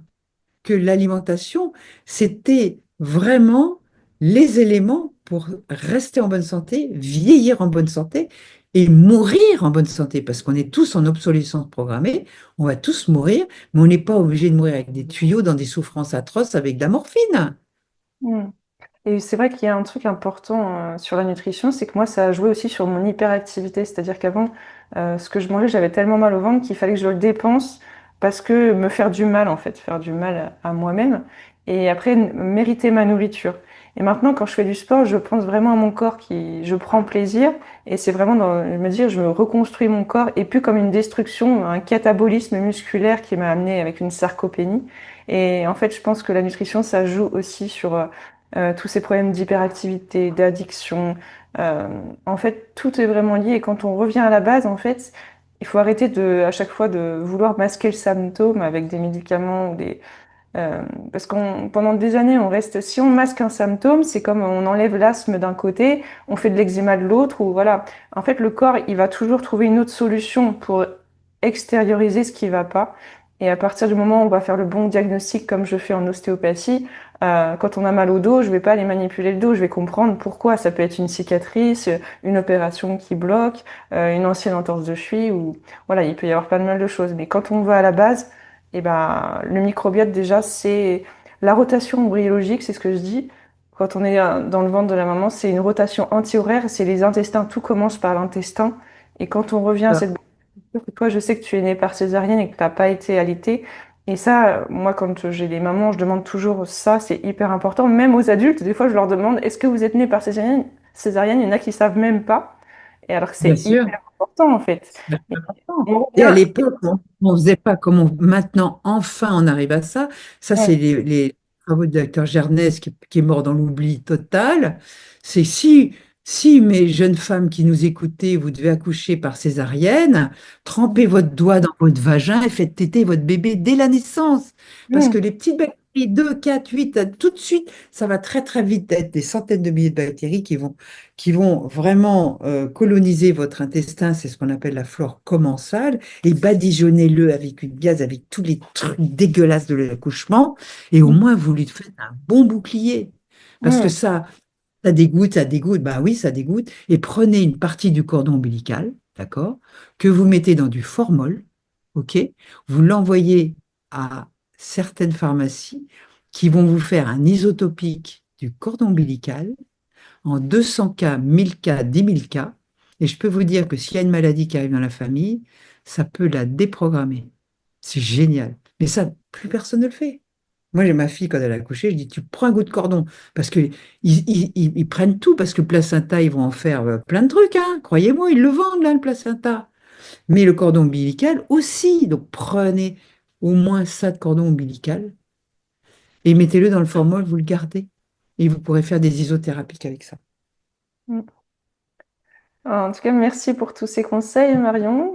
que l'alimentation, c'était vraiment les éléments pour rester en bonne santé, vieillir en bonne santé et mourir en bonne santé, parce qu'on est tous en obsolescence programmée, on va tous mourir, mais on n'est pas obligé de mourir avec des tuyaux dans des souffrances atroces avec de la morphine. mm. Et c'est vrai qu'il y a un truc important sur la nutrition, c'est que moi, ça a joué aussi sur mon hyperactivité. C'est-à-dire qu'avant, ce que je mangeais, j'avais tellement mal au ventre qu'il fallait que je le dépense parce que me faire du mal, en fait, faire du mal à moi-même. Et après, mériter ma nourriture. Et maintenant, quand je fais du sport, je pense vraiment à mon corps je prends plaisir. Et c'est vraiment je me dire, je me reconstruis mon corps et plus comme une destruction, un catabolisme musculaire qui m'a amené avec une sarcopénie. Et en fait, je pense que la nutrition, ça joue aussi sur tous ces problèmes d'hyperactivité, d'addiction. Euh, En fait, tout est vraiment lié. Et quand on revient à la base, en fait, il faut arrêter à chaque fois de vouloir masquer le symptôme avec des médicaments ou euh, parce pendant des années, si on masque un symptôme, c'est comme on enlève l'asthme d'un côté, on fait de l'eczéma de l'autre, ou voilà. En fait, le corps, il va toujours trouver une autre solution pour extérioriser ce qui va pas. Et à partir du moment où on va faire le bon diagnostic, comme je fais en ostéopathie, quand on a mal au dos, je vais pas aller manipuler le dos, je vais comprendre pourquoi. Ça peut être une cicatrice, une opération qui bloque, une ancienne entorse de cheville, ou voilà, il peut y avoir pas mal de choses. Mais quand on va à la base, et ben, le microbiote, déjà, c'est la rotation embryologique, c'est ce que je dis. Quand on est dans le ventre de la maman, c'est une rotation anti-horaire, c'est les intestins, tout commence par l'intestin. Et quand on revient à cette que toi, je sais que tu es née par césarienne et que tu n'as pas été allaitée. Et ça, moi, quand j'ai les mamans, je demande toujours ça, c'est hyper important. Même aux adultes, des fois, je leur demande, est-ce que vous êtes née par césarienne? Césarienne, il y en a qui savent même pas. Et alors que Bien c'est sûr. hyper important, en fait. Et on Et à revient. l'époque, on ne faisait pas comme maintenant, enfin, on arrive à ça. Ça, c'est Ouais. les travaux du docteur Gernès qui est mort dans l'oubli total. C'est si mes jeunes femmes qui nous écoutez, vous devez accoucher par césarienne, trempez votre doigt dans votre vagin et faites téter votre bébé dès la naissance. Parce que Mm. les petites bactéries, 2, 4, 8, tout de suite, ça va très, très vite être des centaines de milliers de bactéries qui vont vraiment coloniser votre intestin, c'est ce qu'on appelle la flore commensale, et badigeonnez-le avec une gaz, avec tous les trucs dégueulasses de l'accouchement, et au moins vous lui faites un bon bouclier. Parce que Mm. ça dégoûte, bah oui, ça dégoûte, et prenez une partie du cordon ombilical, d'accord, que vous mettez dans du formol, ok, vous l'envoyez à certaines pharmacies qui vont vous faire un isotopique du cordon ombilical en 200 cas, 1000 cas, 10 000 cas. Et je peux vous dire que s'il y a une maladie qui arrive dans la famille, ça peut la déprogrammer. C'est génial. Mais ça, plus personne ne le fait. Moi, j'ai ma fille, quand elle a accouché, je dis, tu prends un goût de cordon. Parce que ils prennent tout, parce que le placenta, ils vont en faire plein de trucs, hein. Croyez-moi, ils le vendent, là, le placenta. Mais le cordon ombilical aussi. Donc, prenez au moins ça de cordon ombilical et mettez-le dans le formol, vous le gardez. Et vous pourrez faire des isothérapiques avec ça. Mm. En tout cas, merci pour tous ces conseils, Marion.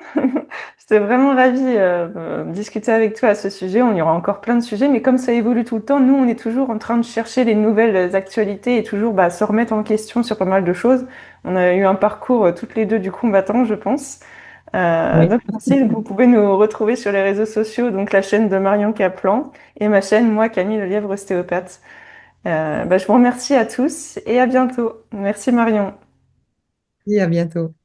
J'étais vraiment ravie de discuter avec toi à ce sujet. On y aura encore plein de sujets, mais comme ça évolue tout le temps, nous, on est toujours en train de chercher les nouvelles actualités et toujours se remettre en question sur pas mal de choses. On a eu un parcours toutes les deux du combattant, je pense. Oui. Donc, merci. Vous pouvez nous retrouver sur les réseaux sociaux, donc la chaîne de Marion Kaplan et ma chaîne, moi, Camille Lelièvre, ostéopathe. Je vous remercie à tous et à bientôt. Merci, Marion. Et à bientôt.